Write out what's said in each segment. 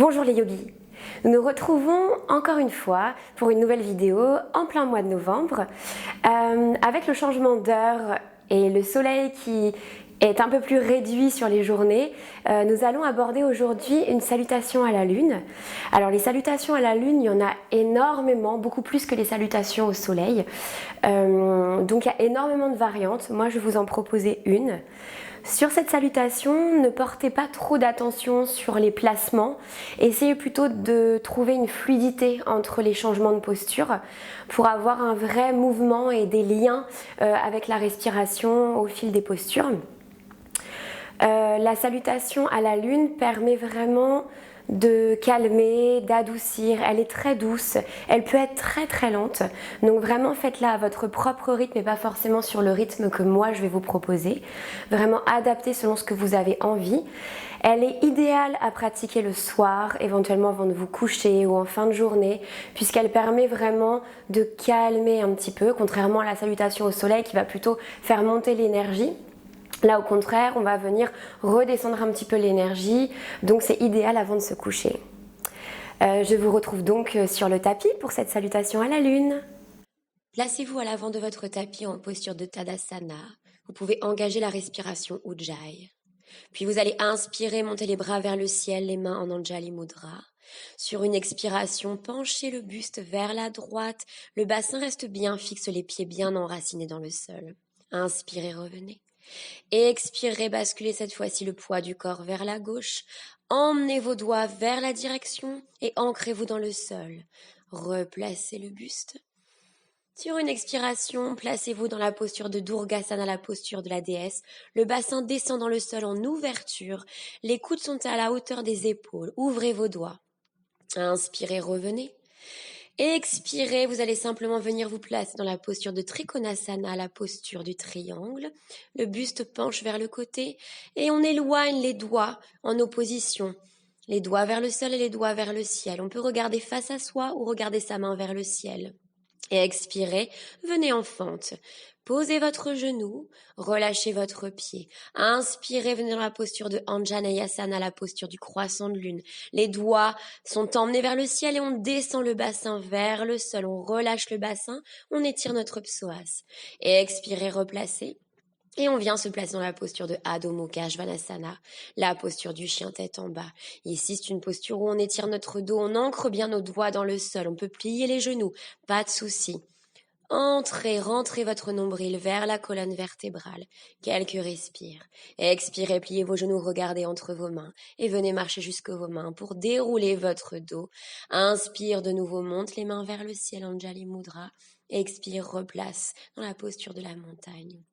Bonjour les yogis, nous nous retrouvons encore une fois pour une nouvelle vidéo en plein mois de novembre. Avec le changement d'heure et le soleil qui est un peu plus réduit sur les journées, nous allons aborder aujourd'hui une salutation à la lune. Alors les salutations à la lune, il y en a énormément, beaucoup plus que les salutations au soleil. Donc il y a énormément de variantes, moi je vais vous en proposer une. Sur cette salutation, ne portez pas trop d'attention sur les placements, essayez plutôt de trouver une fluidité entre les changements de posture pour avoir un vrai mouvement et des liens avec la respiration au fil des postures. La salutation à la lune permet vraiment de calmer, d'adoucir, elle est très douce, elle peut être très lente, donc vraiment faites-la à votre propre rythme et pas forcément sur le rythme que moi je vais vous proposer, vraiment adaptée selon ce que vous avez envie. Elle est idéale à pratiquer le soir, éventuellement avant de vous coucher ou en fin de journée, puisqu'elle permet vraiment de calmer un petit peu, contrairement à la salutation au soleil qui va plutôt faire monter l'énergie. Là au contraire, on va venir redescendre un petit peu l'énergie, donc c'est idéal avant de se coucher. Je vous retrouve donc sur le tapis pour cette salutation à la lune. Placez-vous à l'avant de votre tapis en posture de Tadasana. Vous pouvez engager la respiration Ujjayi. Puis vous allez inspirer, monter les bras vers le ciel, les mains en Anjali Mudra. Sur une expiration, penchez le buste vers la droite. Le bassin reste bien fixe, les pieds bien enracinés dans le sol. Inspirez, revenez. Expirez, basculez cette fois-ci le poids du corps vers la gauche. Emmenez vos doigts vers la direction et ancrez-vous dans le sol. Replacez le buste. Sur une expiration, placez-vous dans la posture de Durgasana, la posture de la déesse. Le bassin descend dans le sol en ouverture. Les coudes sont à la hauteur des épaules. Ouvrez vos doigts. Inspirez, revenez. Expirez, vous allez simplement venir vous placer dans la posture de Trikonasana, la posture du triangle. Le buste penche vers le côté et on éloigne les doigts en opposition. Les doigts vers le sol et les doigts vers le ciel. On peut regarder face à soi ou regarder sa main vers le ciel. Et expirez, venez en fente. Posez votre genou, relâchez votre pied. Inspirez, venez dans la posture de Anjaneyasana, la posture du croissant de lune. Les doigts sont emmenés vers le ciel et on descend le bassin vers le sol. On relâche le bassin, on étire notre psoas. Et expirez, replacez. Et on vient se placer dans la posture de Adho Mukha Svanasana, la posture du chien tête en bas. Ici, c'est une posture où on étire notre dos, on ancre bien nos doigts dans le sol, on peut plier les genoux, pas de souci. Entrez, rentrez votre nombril vers la colonne vertébrale. Quelques respires. Expirez, pliez vos genoux, regardez entre vos mains et venez marcher jusqu'à vos mains pour dérouler votre dos. Inspire, de nouveau, monte les mains vers le ciel, Anjali Mudra. Expire, replace dans la posture de la montagne.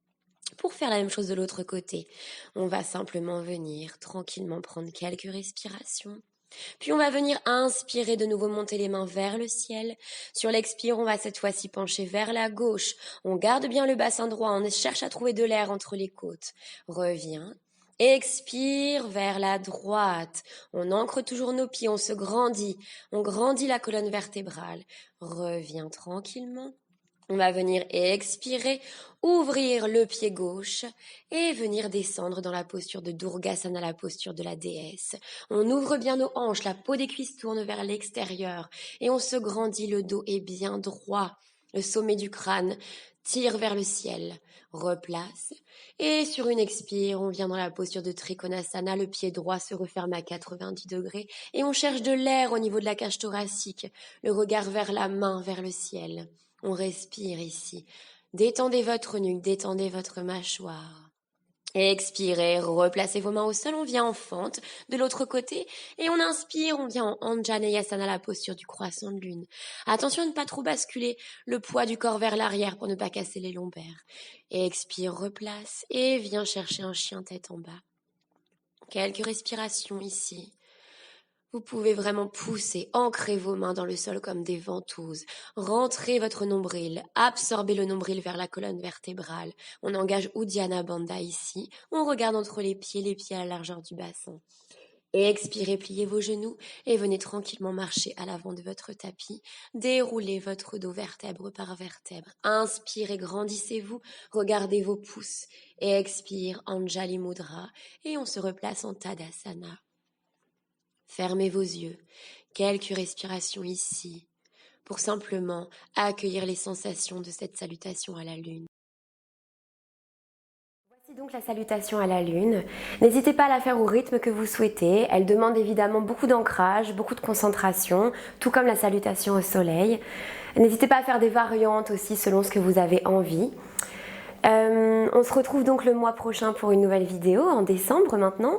Pour faire la même chose de l'autre côté, on va simplement venir tranquillement prendre quelques respirations. Puis on va venir inspirer, de nouveau monter les mains vers le ciel. Sur l'expire, on va cette fois-ci pencher vers la gauche. On garde bien le bassin droit, on cherche à trouver de l'air entre les côtes. Reviens. Expire vers la droite. On ancre toujours nos pieds, on se grandit. On grandit la colonne vertébrale. Reviens tranquillement. On va venir expirer, ouvrir le pied gauche et venir descendre dans la posture de Durgasana, la posture de la déesse. On ouvre bien nos hanches, la peau des cuisses tourne vers l'extérieur et on se grandit, le dos est bien droit. Le sommet du crâne tire vers le ciel, replace. Et sur une expire, on vient dans la posture de Trikonasana, le pied droit se referme à 90 degrés et on cherche de l'air au niveau de la cage thoracique, le regard vers la main, vers le ciel. On respire ici. Détendez votre nuque, détendez votre mâchoire. Expirez, replacez vos mains au sol, on vient en fente de l'autre côté et on inspire, on vient en Anjaneyasana, la posture du croissant de lune. Attention à ne pas trop basculer le poids du corps vers l'arrière pour ne pas casser les lombaires. Expire, replace et viens chercher un chien tête en bas. Quelques respirations ici. Vous pouvez vraiment pousser, ancrer vos mains dans le sol comme des ventouses. Rentrez votre nombril, absorbez le nombril vers la colonne vertébrale. On engage Uddiyana Bandha ici. On regarde entre les pieds à la largeur du bassin. Expirez, pliez vos genoux et venez tranquillement marcher à l'avant de votre tapis. Déroulez votre dos vertèbre par vertèbre. Inspirez, grandissez-vous, regardez vos pouces. Expire, Anjali Mudra et on se replace en Tadasana. fermez vos yeux, quelques respirations ici, pour simplement accueillir les sensations de cette salutation à la lune. Voici donc la salutation à la lune. N'hésitez pas à la faire au rythme que vous souhaitez. Elle demande évidemment beaucoup d'ancrage, beaucoup de concentration, tout comme la salutation au soleil. N'hésitez pas à faire des variantes aussi selon ce que vous avez envie. On se retrouve donc le mois prochain pour une nouvelle vidéo, en décembre maintenant.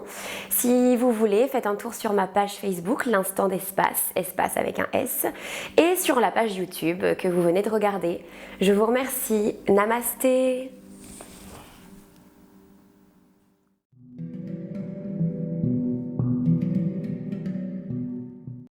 Si vous voulez, faites un tour sur ma page Facebook, l'instant d'espace, espace avec un S, et sur la page YouTube que vous venez de regarder. Je vous remercie. Namasté.